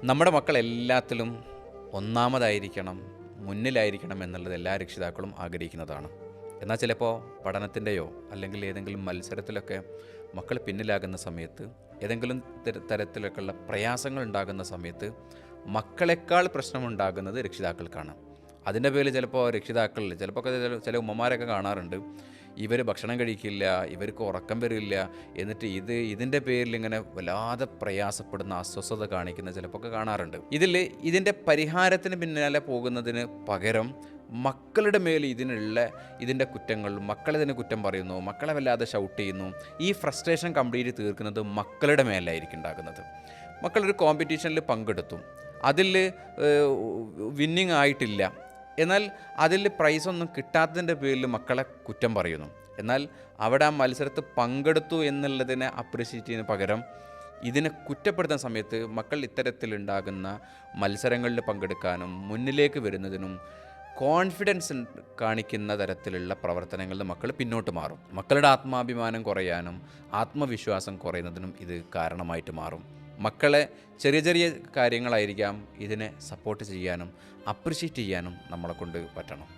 നമ്മുടെ മക്കൾ എല്ലാത്തിലും ഒന്നാമതായിരിക്കണം, മുന്നിലായിരിക്കണം എന്നുള്ളത് എല്ലാ രക്ഷിതാക്കളും ആഗ്രഹിക്കുന്നതാണ്. എന്നാൽ ചിലപ്പോൾ പഠനത്തിൻ്റെയോ അല്ലെങ്കിൽ ഏതെങ്കിലും മത്സരത്തിലൊക്കെ മക്കൾ പിന്നിലാകുന്ന സമയത്ത്, ഏതെങ്കിലും തരത്തിലൊക്കെയുള്ള പ്രയാസങ്ങൾ ഉണ്ടാകുന്ന സമയത്ത് മക്കളെക്കാൾ പ്രശ്നമുണ്ടാകുന്നത് രക്ഷിതാക്കൾക്കാണ്. അതിൻ്റെ പേരിൽ ചിലപ്പോൾ രക്ഷിതാക്കൾ ചിലപ്പോൾ ചില ഉമ്മമാരൊക്കെ കാണാറുണ്ട്, ഇവർ ഭക്ഷണം കഴിക്കില്ല, ഇവർക്ക് ഉറക്കം വരില്ല, എന്നിട്ട് ഇതിൻ്റെ പേരിൽ ഇങ്ങനെ വല്ലാതെ പ്രയാസപ്പെടുന്ന, അസ്വസ്ഥത കാണിക്കുന്ന ചിലപ്പോൾ കാണാറുണ്ട്. ഇതിൻ്റെ പരിഹാരത്തിന് പിന്നാലെ പോകുന്നതിന് പകരം മക്കളുടെ മേൽ ഇതിൻ്റെ കുറ്റങ്ങൾ, മക്കളിതിന് കുറ്റം പറയുന്നു, മക്കളെ വല്ലാതെ ഷൗട്ട് ചെയ്യുന്നു. ഈ ഫ്രസ്ട്രേഷൻ കംപ്ലീറ്റ് തീർക്കുന്നത് മക്കളുടെ മേലായിരിക്കും ഉണ്ടാകുന്നത്. മക്കളൊരു കോമ്പറ്റീഷനിൽ പങ്കെടുത്തു, അതിൽ വിന്നിങ് ആയിട്ടില്ല, എന്നാൽ അതിൽ പ്രൈസൊന്നും കിട്ടാത്തതിൻ്റെ പേരിൽ മക്കളെ കുറ്റം പറയുന്നു. എന്നാൽ അവിടെ ആ മത്സരത്തിൽ പങ്കെടുത്തു എന്നുള്ളതിനെ അപ്രിഷ്യേറ്റ് ചെയ്യുന്ന പകരം ഇതിനെ കുറ്റപ്പെടുത്തുന്ന സമയത്ത് മക്കൾ ഇത്തരത്തിലുണ്ടാകുന്ന മത്സരങ്ങളിൽ പങ്കെടുക്കാനും മുന്നിലേക്ക് വരുന്നതിനും കോൺഫിഡൻസ് കാണിക്കുന്ന തരത്തിലുള്ള പ്രവർത്തനങ്ങളിൽ മക്കൾ പിന്നോട്ട് മാറും. മക്കളുടെ ആത്മാഭിമാനം കുറയാനും ആത്മവിശ്വാസം കുറയുന്നതിനും ഇത് കാരണമായിട്ട് മാറും. മക്കളെ ചെറിയ ചെറിയ കാര്യങ്ങളായിരിക്കാം ഇതിനെ സപ്പോർട്ട് ചെയ്യാനും അപ്രിഷ്യേറ്റ് ചെയ്യാനും നമ്മളെ കൊണ്ട് പറ്റണം.